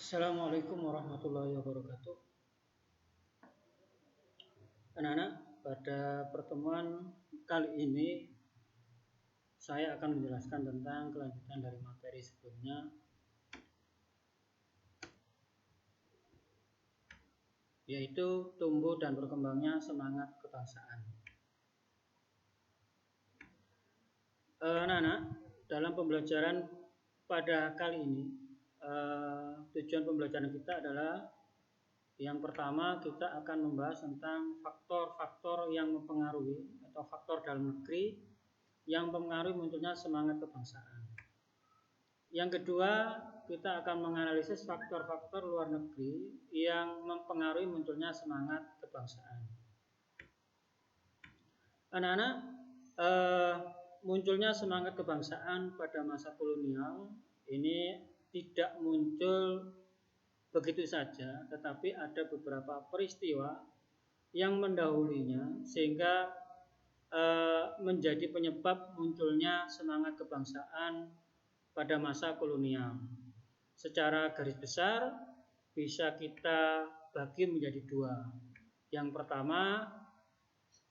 Assalamualaikum warahmatullahi wabarakatuh. Anak-anak, pada pertemuan kali ini saya akan menjelaskan tentang kelanjutan dari materi sebelumnya, yaitu tumbuh dan berkembangnya semangat kebangsaan. Anak-anak, dalam pembelajaran pada kali ini, tujuan pembelajaran kita adalah yang pertama, kita akan membahas tentang faktor-faktor yang mempengaruhi atau faktor dalam negeri yang mempengaruhi munculnya semangat kebangsaan. Yang kedua, kita akan menganalisis faktor-faktor luar negeri yang mempengaruhi munculnya semangat kebangsaan. Anak-anak, munculnya semangat kebangsaan pada masa kolonial ini tidak muncul begitu saja, tetapi ada beberapa peristiwa yang mendahulinya sehingga menjadi penyebab munculnya semangat kebangsaan pada masa kolonial. Secara garis besar bisa kita bagi menjadi dua. Yang pertama,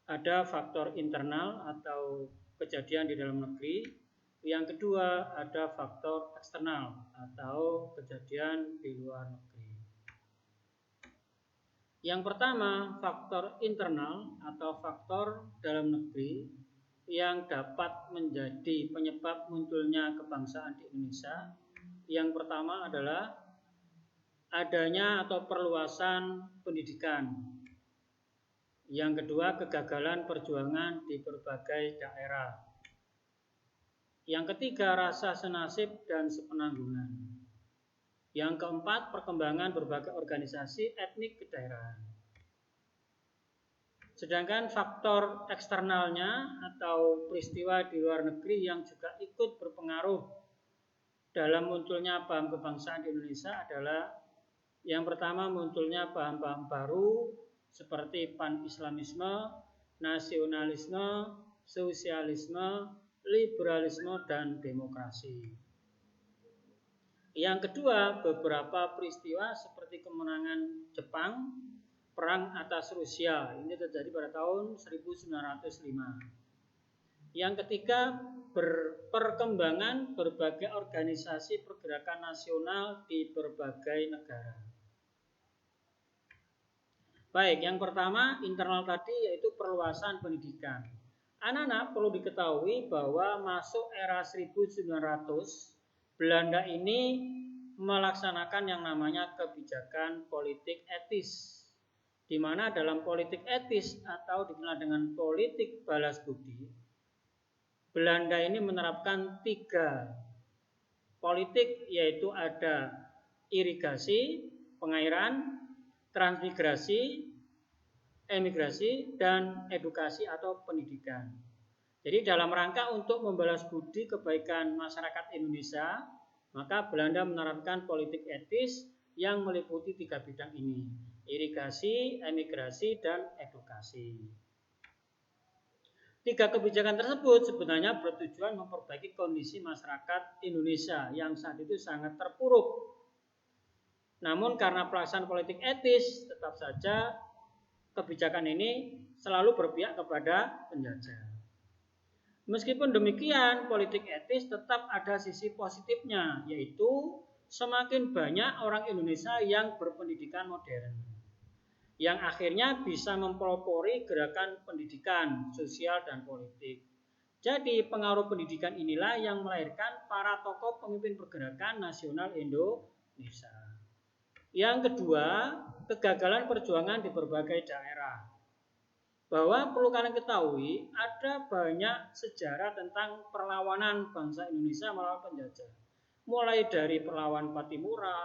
ada faktor internal atau kejadian di dalam negeri. Yang kedua, ada faktor eksternal atau kejadian di luar negeri. Yang pertama, faktor internal atau faktor dalam negeri yang dapat menjadi penyebab munculnya kebangsaan di Indonesia. Yang pertama adalah adanya atau perluasan pendidikan. Yang kedua, kegagalan perjuangan di berbagai daerah. Yang ketiga, rasa senasib dan sepenanggungan. Yang keempat, perkembangan berbagai organisasi etnik kedaerahan. Sedangkan faktor eksternalnya atau peristiwa di luar negeri yang juga ikut berpengaruh dalam munculnya paham kebangsaan di Indonesia adalah yang pertama, munculnya paham-paham baru seperti pan-islamisme, nasionalisme, sosialisme, liberalisme, dan demokrasi. Yang kedua, beberapa peristiwa seperti kemenangan Jepang, perang atas Rusia, ini terjadi pada tahun 1905. Yang ketiga, perkembangan berbagai organisasi pergerakan nasional di berbagai negara. Baik, yang pertama internal tadi yaitu perluasan pendidikan. Anak-anak perlu diketahui bahwa masuk era 1900 Belanda ini melaksanakan yang namanya kebijakan politik etis, di mana dalam politik etis atau dikenal dengan politik balas budi, Belanda ini menerapkan 3 politik, yaitu ada irigasi, pengairan, transmigrasi, emigrasi, dan edukasi atau pendidikan. Jadi dalam rangka untuk membalas budi kebaikan masyarakat Indonesia, maka Belanda menerapkan politik etis yang meliputi 3 bidang ini: irigasi, emigrasi, dan edukasi. 3 kebijakan tersebut sebenarnya bertujuan memperbaiki kondisi masyarakat Indonesia yang saat itu sangat terpuruk. Namun karena pelaksanaan politik etis, tetap saja kebijakan ini selalu berpihak kepada penjajah. Meskipun demikian, politik etis tetap ada sisi positifnya, yaitu semakin banyak orang Indonesia yang berpendidikan modern, yang akhirnya bisa mempelopori gerakan pendidikan, sosial, dan politik. Jadi pengaruh pendidikan inilah yang melahirkan para tokoh pemimpin pergerakan nasional Indonesia. Yang kedua, kegagalan perjuangan di berbagai daerah. Bahwa perlu kalian ketahui, ada banyak sejarah tentang perlawanan bangsa Indonesia melawan penjajah. Mulai dari perlawanan Patimura,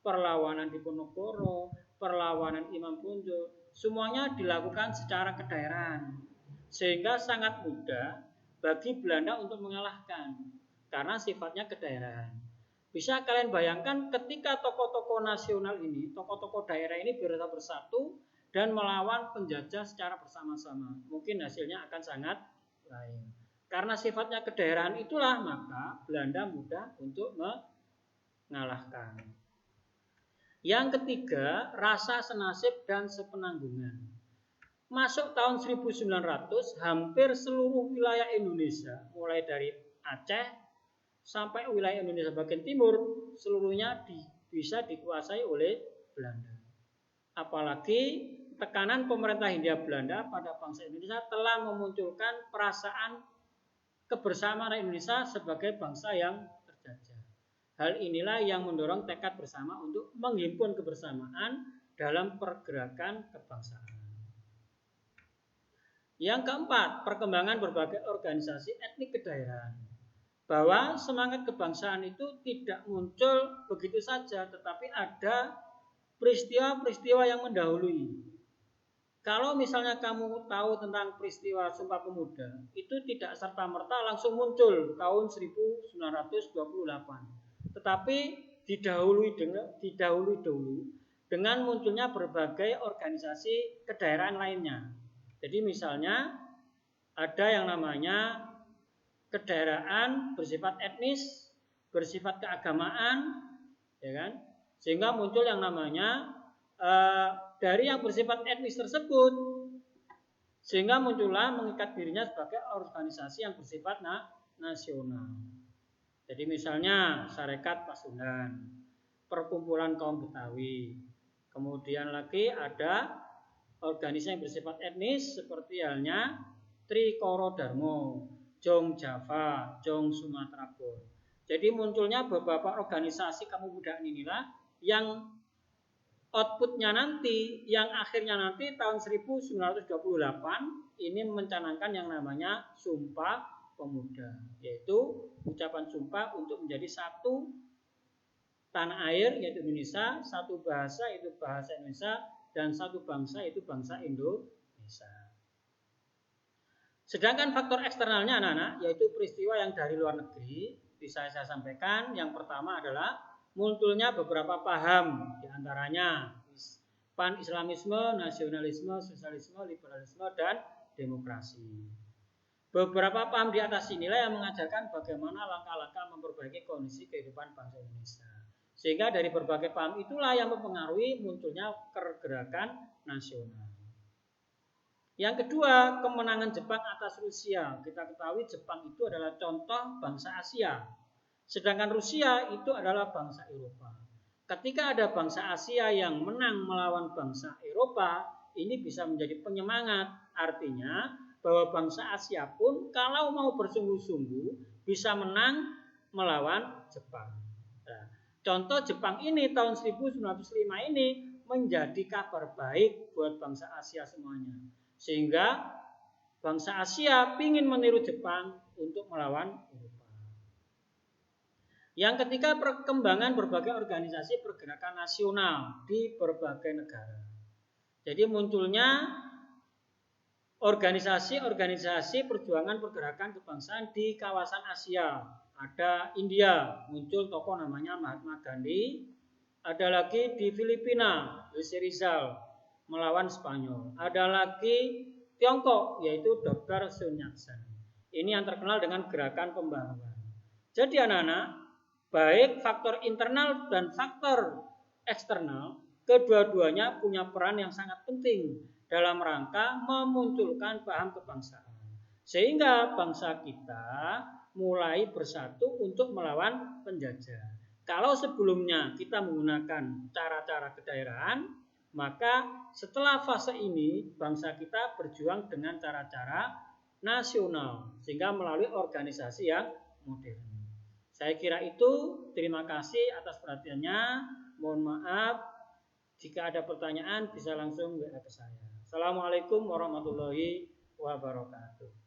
perlawanan Diponegoro, perlawanan Imam Bonjol, semuanya dilakukan secara kedaerahan. Sehingga sangat mudah bagi Belanda untuk mengalahkan, karena sifatnya kedaerahan. Bisa kalian bayangkan ketika tokoh-tokoh nasional ini, tokoh-tokoh daerah ini bersatu dan melawan penjajah secara bersama-sama, mungkin hasilnya akan sangat lain. Karena sifatnya kedaerahan itulah maka Belanda mudah untuk mengalahkan. Yang ketiga, rasa senasib dan sepenanggungan. Masuk tahun 1900, hampir seluruh wilayah Indonesia, mulai dari Aceh sampai wilayah Indonesia bagian timur, seluruhnya bisa dikuasai oleh Belanda. Apalagi tekanan pemerintah Hindia Belanda pada bangsa Indonesia telah memunculkan perasaan kebersamaan Indonesia sebagai bangsa yang terjajah. Hal inilah yang mendorong tekad bersama untuk menghimpun kebersamaan dalam pergerakan kebangsaan. Yang keempat, perkembangan berbagai organisasi etnik kedaerahan. Bahwa semangat kebangsaan itu tidak muncul begitu saja, tetapi ada peristiwa-peristiwa yang mendahului. Kalau misalnya kamu tahu tentang peristiwa Sumpah Pemuda, itu tidak serta-merta langsung muncul tahun 1928. Tetapi didahului dengan munculnya berbagai organisasi kedaerahan lainnya. Jadi misalnya ada yang namanya kedaerahan bersifat etnis, bersifat keagamaan, ya kan? Sehingga muncul yang namanya dari yang bersifat etnis tersebut, sehingga muncullah mengikat dirinya sebagai organisasi yang bersifat nasional. Jadi misalnya Sarekat Pasundan, Perkumpulan Kaum Betawi, kemudian lagi ada organisasi yang bersifat etnis seperti halnya Trikoro Darmo, Jong Java, Jong Sumatera Pun. Jadi munculnya beberapa organisasi kepemudaan inilah yang outputnya nanti, yang akhirnya nanti tahun 1928 ini mencanangkan yang namanya Sumpah Pemuda, yaitu ucapan sumpah untuk menjadi satu tanah air yaitu Indonesia, satu bahasa yaitu bahasa Indonesia, dan satu bangsa yaitu bangsa Indonesia. Sedangkan faktor eksternalnya anak-anak, yaitu peristiwa yang dari luar negeri, bisa saya sampaikan. Yang pertama adalah munculnya beberapa paham, diantaranya pan-islamisme, nasionalisme, sosialisme, liberalisme, dan demokrasi. Beberapa paham di atas inilah yang mengajarkan bagaimana langkah-langkah memperbaiki kondisi kehidupan bangsa Indonesia. Sehingga dari berbagai paham itulah yang mempengaruhi munculnya pergerakan nasional. Yang kedua, kemenangan Jepang atas Rusia. Kita ketahui Jepang itu adalah contoh bangsa Asia. Sedangkan Rusia itu adalah bangsa Eropa. Ketika ada bangsa Asia yang menang melawan bangsa Eropa, ini bisa menjadi penyemangat. Artinya bahwa bangsa Asia pun kalau mau bersungguh-sungguh bisa menang melawan Jepang. Nah, contoh Jepang ini tahun 1905 ini menjadi kabar baik buat bangsa Asia semuanya. Sehingga bangsa Asia ingin meniru Jepang untuk melawan Eropa. Yang ketiga, perkembangan berbagai organisasi pergerakan nasional di berbagai negara. Jadi munculnya organisasi-organisasi perjuangan pergerakan kebangsaan di kawasan Asia. Ada India, muncul tokoh namanya Mahatma Gandhi. Ada lagi di Filipina, Jose Rizal melawan Spanyol. Ada lagi Tiongkok, yaitu Dr. Sun Yat-sen. Ini yang terkenal dengan gerakan pembaruan. Jadi anak-anak, baik faktor internal dan faktor eksternal, kedua-duanya punya peran yang sangat penting dalam rangka memunculkan paham kebangsaan. Sehingga bangsa kita mulai bersatu untuk melawan penjajah. Kalau sebelumnya kita menggunakan cara-cara kedaerahan, maka setelah fase ini bangsa kita berjuang dengan cara-cara nasional sehingga melalui organisasi yang modern. Saya kira itu. Terima kasih atas perhatiannya. Mohon maaf jika ada pertanyaan bisa langsung WA ke saya. Assalamualaikum warahmatullahi wabarakatuh.